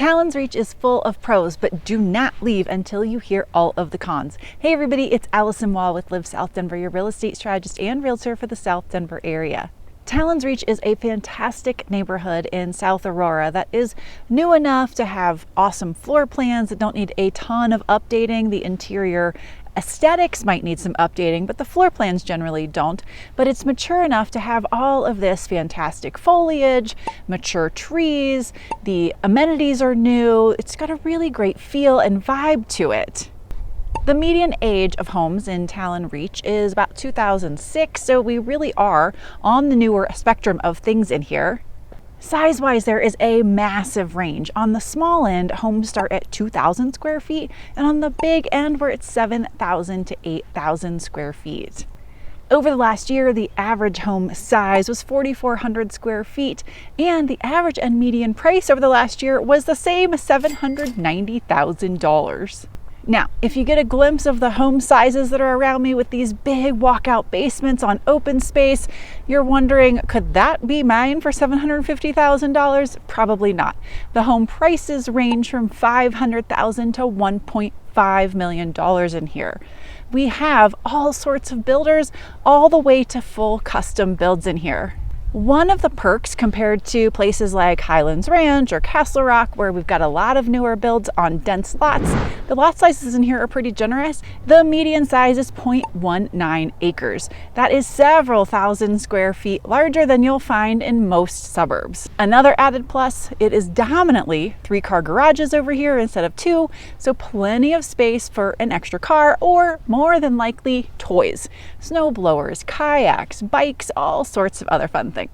Tallyn's Reach is full of pros, but do not leave until you hear all of the cons. Hey everybody, it's Alyson with Live South Denver, your real estate strategist and realtor for the South Denver area. Tallyn's Reach is a fantastic neighborhood in South Aurora that is new enough to have awesome floor plans that don't need a ton of updating. The interior aesthetics might need some updating, but the floor plans generally don't. But it's mature enough to have all of this fantastic foliage, mature trees, the amenities are new. It's got a really great feel and vibe to it. The median age of homes in Tallyn Reach is about 2006, so we really are on the newer spectrum of things in here. Size-wise, there is a massive range. On the small end, homes start at 2,000 square feet, and on the big end, we're at 7,000 to 8,000 square feet. Over the last year, the average home size was 4,400 square feet, and the average and median price over the last year was the same, $790,000. Now, if you get a glimpse of the home sizes that are around me with these big walkout basements on open space, you're wondering, could that be mine for $750,000? Probably not. The home prices range from $500,000 to $1.5 million in here. We have all sorts of builders, all the way to full custom builds in here. One of the perks compared to places like Highlands Ranch or Castle Rock, where we've got a lot of newer builds on dense lots, the lot sizes in here are pretty generous. The median size is 0.19 acres. That is several thousand square feet larger than you'll find in most suburbs. Another added plus, it is dominantly 3-car garages over here instead of 2, so plenty of space for an extra car or more than likely toys. Snow blowers, kayaks, bikes, all sorts of other fun things.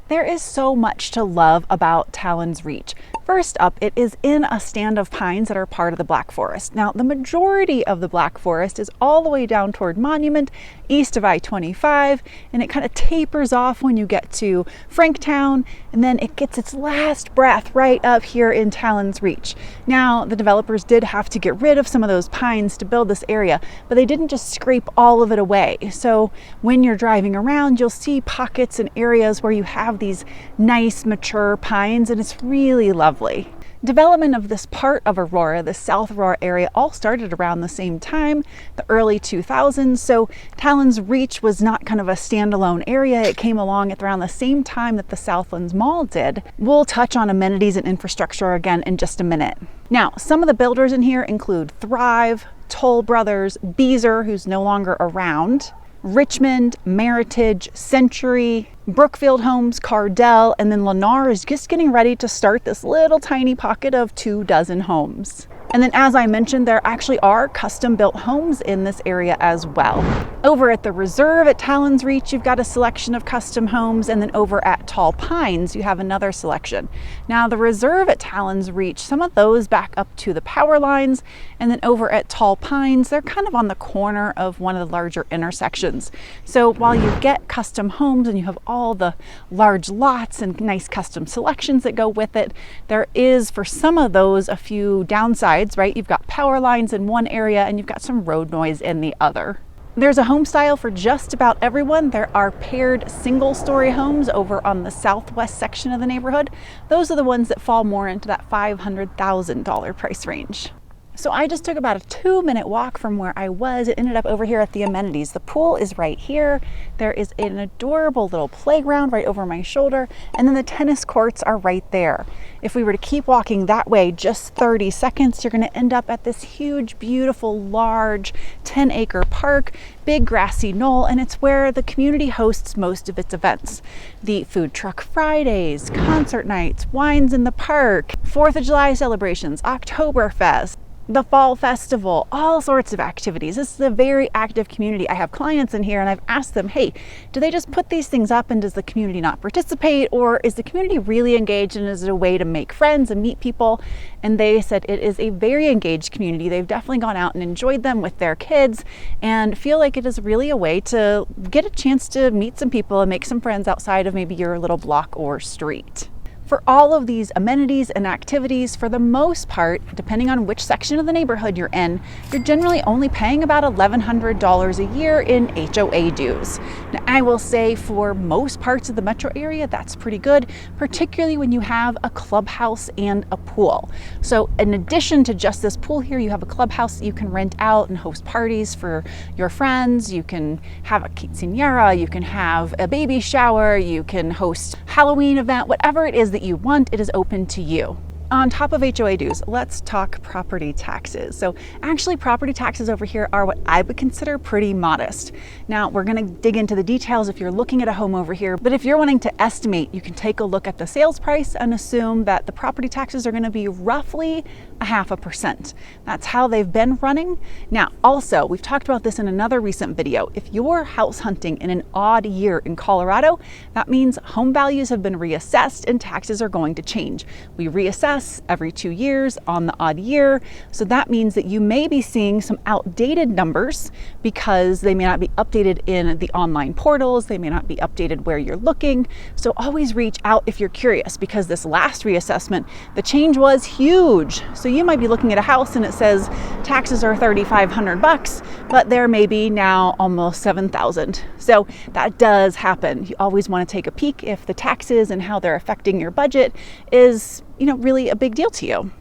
There is so much to love about Tallyn's Reach. First up, it is in a stand of pines that are part of the Black Forest. Now, the majority of the Black Forest is all the way down toward Monument, east of I-25, and it kind of tapers off when you get to Franktown, and then it gets its last breath right up here in Tallyn's Reach. Now, the developers did have to get rid of some of those pines to build this area, but they didn't just scrape all of it away. So when you're driving around, you'll see pockets and areas where you have these nice mature pines, and it's really lovely. Development of this part of Aurora, the South Aurora area, all started around the same time, the early 2000s. So Tallyn's Reach was not kind of a standalone area. It came along at around the same time that the Southlands Mall did. We'll touch on amenities and infrastructure again in just a minute. Now, some of the builders in here include Thrive, Toll Brothers, Beazer, who's no longer around, Richmond, Meritage, Century, Brookfield Homes, Cardell, and then Lennar is just getting ready to start this little tiny pocket of 24 homes. And then, as I mentioned, there actually are custom built homes in this area as well. Over at the Reserve at Tallyn's Reach, you've got a selection of custom homes, and then over at Tall Pines, you have another selection. Now, the Reserve at Tallyn's Reach, some of those back up to the power lines, and then over at Tall Pines, they're kind of on the corner of one of the larger intersections. So while you get custom homes and you have all the large lots and nice custom selections that go with it, there is, for some of those, a few downsides. Right? You've got power lines in one area and you've got some road noise in the other. There's a home style for just about everyone. There are paired single-story homes over on the southwest section of the neighborhood. Those are the ones that fall more into that $500,000 price range. So I just took about a 2-minute walk from where I was. It ended up over here at the amenities. The pool is right here. There is an adorable little playground right over my shoulder, and then the tennis courts are right there. If we were to keep walking that way just 30 seconds, you're going to end up at this huge, beautiful, large 10-acre park, big grassy knoll, and it's where the community hosts most of its events. The Food Truck Fridays, concert nights, wines in the park, 4th of July celebrations, Oktoberfest, the Fall Festival, all sorts of activities. This is a very active community. I have clients in here and I've asked them, hey, do they just put these things up and does the community not participate, or is the community really engaged and is it a way to make friends and meet people? And they said it is a very engaged community. They've definitely gone out and enjoyed them with their kids and feel like it is really a way to get a chance to meet some people and make some friends outside of maybe your little block or street. For all of these amenities and activities, for the most part, depending on which section of the neighborhood you're in, you're generally only paying about $1,100 a year in HOA dues. Now, I will say for most parts of the metro area, that's pretty good, particularly when you have a clubhouse and a pool. So in addition to just this pool here, you have a clubhouse that you can rent out and host parties for your friends. You can have a quinceañera, you can have a baby shower, you can host Halloween event, whatever it is that you want, it is open to you. On top of HOA dues, let's talk property taxes. So actually property taxes over here are what I would consider pretty modest. Now we're gonna dig into the details if you're looking at a home over here, but if you're wanting to estimate, you can take a look at the sales price and assume that the property taxes are gonna be roughly 0.5%. That's how they've been running. Now, also, we've talked about this in another recent video. If you're house hunting in an odd year in Colorado, that means home values have been reassessed and taxes are going to change. We reassess every 2 years on the odd year. So that means that you may be seeing some outdated numbers because they may not be updated in the online portals. They may not be updated where you're looking. So always reach out if you're curious, because this last reassessment, the change was huge. So you might be looking at a house and it says taxes are $3,500, but they're maybe now almost $7,000. So that does happen. You always want to take a peek if the taxes and how they're affecting your budget is, really a big deal to you.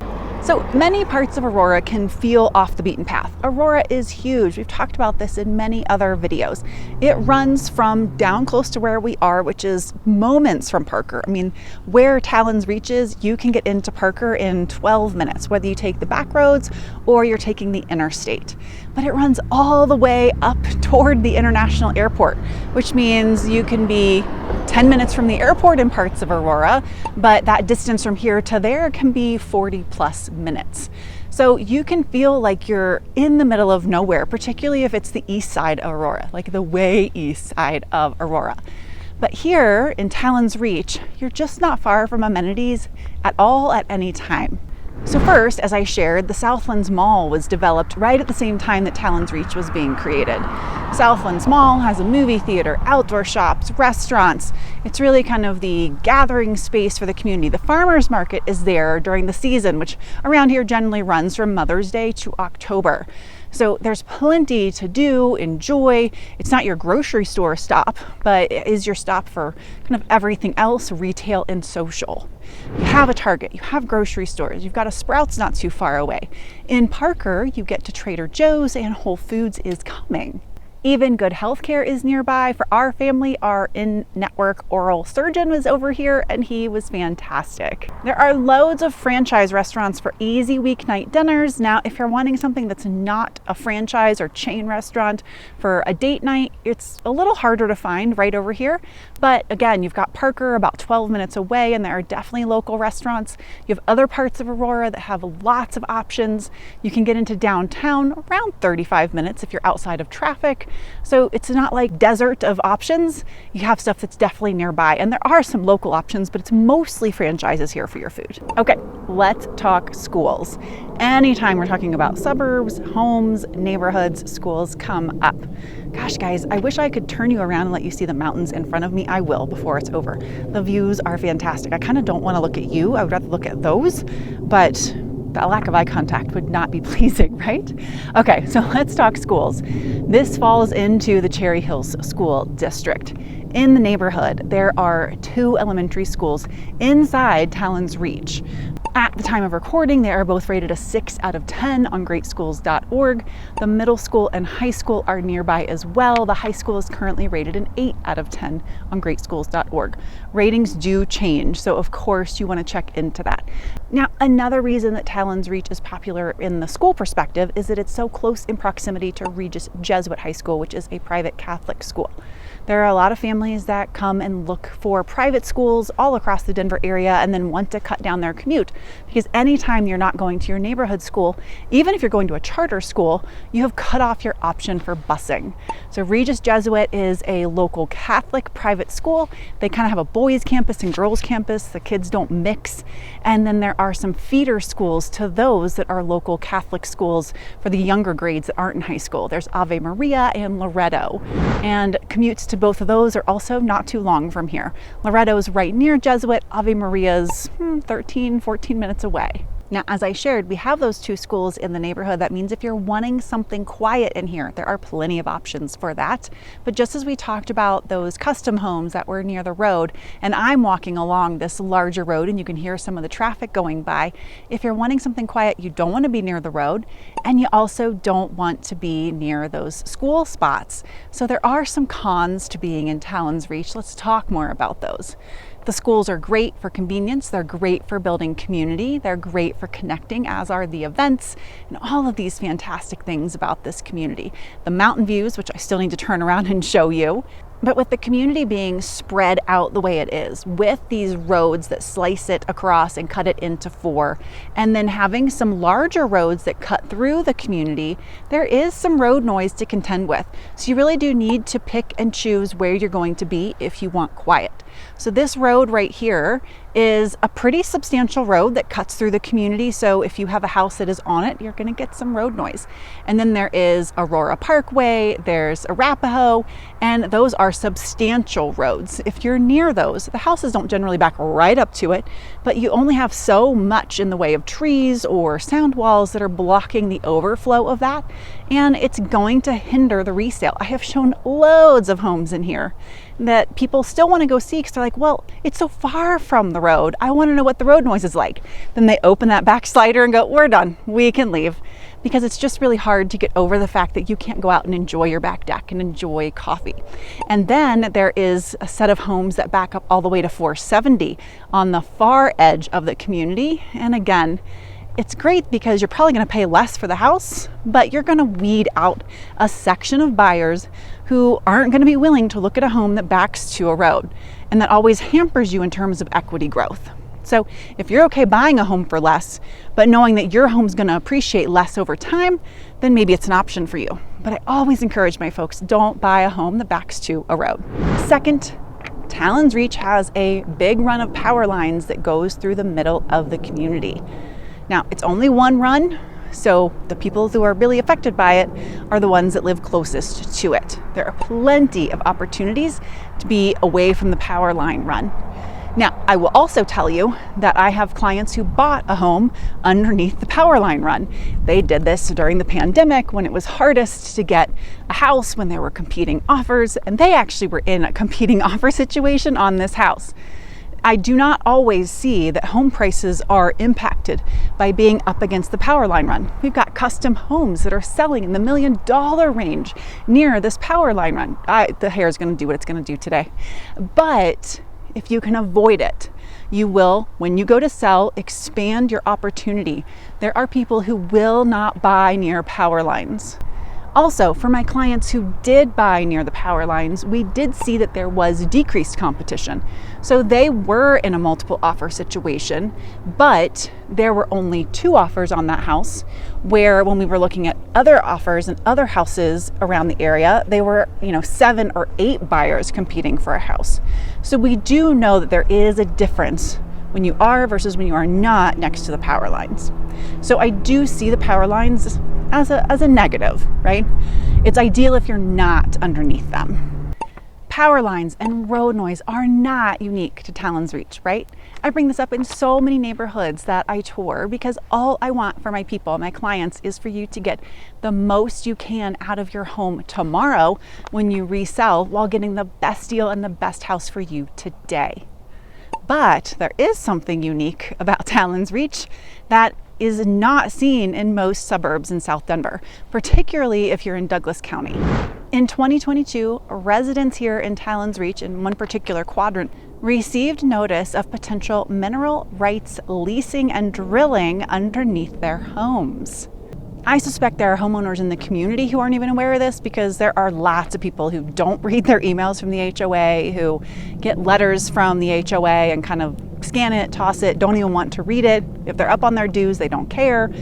So many parts of Aurora can feel off the beaten path. Aurora is huge. We've talked about this in many other videos. It runs from down close to where we are, which is moments from Parker. I mean, where Tallyn's reaches, you can get into Parker in 12 minutes, whether you take the back roads or you're taking the interstate. But it runs all the way up toward the international airport, which means you can be 10 minutes from the airport in parts of Aurora, but that distance from here to there can be 40 plus minutes. So you can feel like you're in the middle of nowhere, particularly if it's the east side of Aurora, like the way east side of Aurora. But here in Tallyn's Reach, you're just not far from amenities at all at any time. So first, as I shared, the Southlands Mall was developed right at the same time that Tallyn's Reach was being created. Southlands Mall has a movie theater, outdoor shops, restaurants. It's really kind of the gathering space for the community. The farmers market is there during the season, which around here generally runs from Mother's Day to October. So there's plenty to do, enjoy. It's not your grocery store stop, but it is your stop for kind of everything else, retail and social. You have a Target, you have grocery stores, you've got a Sprouts not too far away. In Parker, you get to Trader Joe's, and Whole Foods is coming. Even good healthcare is nearby. For our family, our in-network oral surgeon was over here and he was fantastic. There are loads of franchise restaurants for easy weeknight dinners. Now, if you're wanting something that's not a franchise or chain restaurant for a date night, it's a little harder to find right over here. But again, you've got Parker about 12 minutes away and there are definitely local restaurants. You have other parts of Aurora that have lots of options. You can get into downtown around 35 minutes if you're outside of traffic. So it's not like desert of options. You have stuff that's definitely nearby, and there are some local options, but it's mostly franchises here for your food. Okay, let's talk schools. Anytime we're talking about suburbs, homes, neighborhoods, schools come up. Gosh, guys, I wish I could turn you around and let you see the mountains in front of me. I will before it's over. The views are fantastic. I kind of don't want to look at you. I would rather look at those, but that lack of eye contact would not be pleasing, right? Okay, so let's talk schools. This falls into the Cherry Hills School District. In the neighborhood, there are 2 elementary schools inside Tallyn's Reach. At the time of recording, they are both rated a 6 out of 10 on greatschools.org. The middle school and high school are nearby as well. The high school is currently rated an 8 out of 10 on greatschools.org. Ratings do change, so of course you want to check into that. Now, another reason that Tallyn's Reach is popular in the school perspective is that it's so close in proximity to Regis Jesuit High School, which is a private Catholic school. There are a lot of families that come and look for private schools all across the Denver area and then want to cut down their commute, because anytime you're not going to your neighborhood school, even if you're going to a charter school, you have cut off your option for busing. So Regis Jesuit is a local Catholic private school. They kind of have a boys campus and girls campus. The kids don't mix. And then there are some feeder schools to those that are local Catholic schools for the younger grades that aren't in high school. There's Ave Maria and Loretto. And commutes to both of those are also not too long from here. Loretto's right near Jesuit, Ave Maria's 13, 14 minutes away. Now, as I shared, we have those two schools in the neighborhood. That means if you're wanting something quiet in here, there are plenty of options for that. But just as we talked about those custom homes that were near the road, and I'm walking along this larger road and you can hear some of the traffic going by, if you're wanting something quiet, you don't want to be near the road, and you also don't want to be near those school spots. So there are some cons to being in Tallyn's Reach. Let's talk more about those. The schools are great for convenience, they're great for building community, they're great for connecting, as are the events and all of these fantastic things about this community. The mountain views, which I still need to turn around and show you. But with the community being spread out the way it is, with these roads that slice it across and cut it into four, and then having some larger roads that cut through the community, there is some road noise to contend with. So you really do need to pick and choose where you're going to be if you want quiet. So this road right here is a pretty substantial road that cuts through the community. So if you have a house that is on it, you're going to get some road noise. And then there is Aurora Parkway, there's Arapahoe, and those are substantial roads. If you're near those, the houses don't generally back right up to it, but you only have so much in the way of trees or sound walls that are blocking the overflow of that, and it's going to hinder the resale. I have shown loads of homes in here that people still want to go see because they're like, well, it's so far from the road. I want to know what the road noise is like. Then they open that back slider and go, we're done, we can leave. Because it's just really hard to get over the fact that you can't go out and enjoy your back deck and enjoy coffee. And then there is a set of homes that back up all the way to 470 on the far edge of the community. And again, it's great because you're probably going to pay less for the house, but you're going to weed out a section of buyers who aren't going to be willing to look at a home that backs to a road. And that always hampers you in terms of equity growth. So if you're okay buying a home for less, but knowing that your home's going to appreciate less over time, then maybe it's an option for you. But I always encourage my folks, don't buy a home that backs to a road. Second, Tallyn's Reach has a big run of power lines that goes through the middle of the community. Now, it's only one run, so the people who are really affected by it are the ones that live closest to it. There are plenty of opportunities to be away from the power line run. Now, I will also tell you that I have clients who bought a home underneath the power line run. They did this during the pandemic when it was hardest to get a house, when there were competing offers, and they actually were in a competing offer situation on this house. I do not always see that home prices are impacted by being up against the power line run. We've got custom homes that are selling in the $1 million range near this power line run. The hair is going to do what it's going to do today. But if you can avoid it, you will, when you go to sell, expand your opportunity. There are people who will not buy near power lines. Also, for my clients who did buy near the power lines, we did see that there was decreased competition. So they were in a multiple offer situation, but there were only 2 offers on that house, where when we were looking at other offers and other houses around the area, they were, 7 or 8 buyers competing for a house. So we do know that there is a difference when you are versus when you are not next to the power lines. So I do see the power lines as a negative, right? It's ideal if you're not underneath them. Power lines and road noise are not unique to Tallyn's Reach, right? I bring this up in so many neighborhoods that I tour because all I want for my people, my clients, is for you to get the most you can out of your home tomorrow when you resell, while getting the best deal and the best house for you today. But there is something unique about Tallyn's Reach that is not seen in most suburbs in South Denver, particularly if you're in Douglas County. In 2022, residents here in Tallyn's Reach, in one particular quadrant, received notice of potential mineral rights leasing and drilling underneath their homes. I suspect there are homeowners in the community who aren't even aware of this, because there are lots of people who don't read their emails from the HOA, who get letters from the HOA and kind of scan it, toss it, don't even want to read it. If they're up on their dues, they don't care.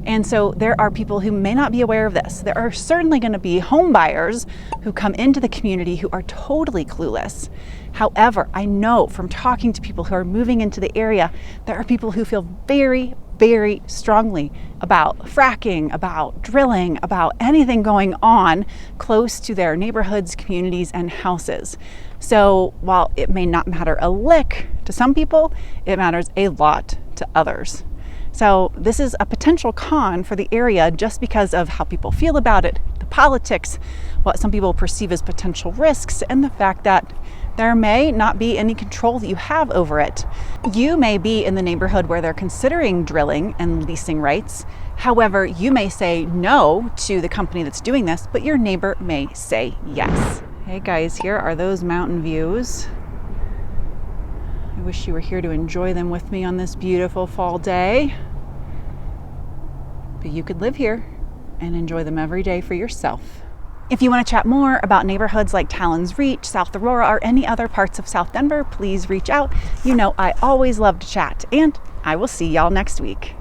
And so there are people who may not be aware of this. There are certainly going to be home buyers who come into the community who are totally clueless. However, I know from talking to people who are moving into the area, there are people who feel very, very strongly about fracking, about drilling, about anything going on close to their neighborhoods, communities, and houses. So while it may not matter a lick to some people, it matters a lot to others. So this is a potential con for the area just because of how people feel about it, the politics, what some people perceive as potential risks, and the fact that there may not be any control that you have over it. You may be in the neighborhood where they're considering drilling and leasing rights. However, you may say no to the company that's doing this, but your neighbor may say yes. Hey guys, here are those mountain views. I wish you were here to enjoy them with me on this beautiful fall day. But you could live here and enjoy them every day for yourself. If you want to chat more about neighborhoods like Tallyn's Reach, South Aurora, or any other parts of South Denver, please reach out. You know I always love to chat, and I will see y'all next week.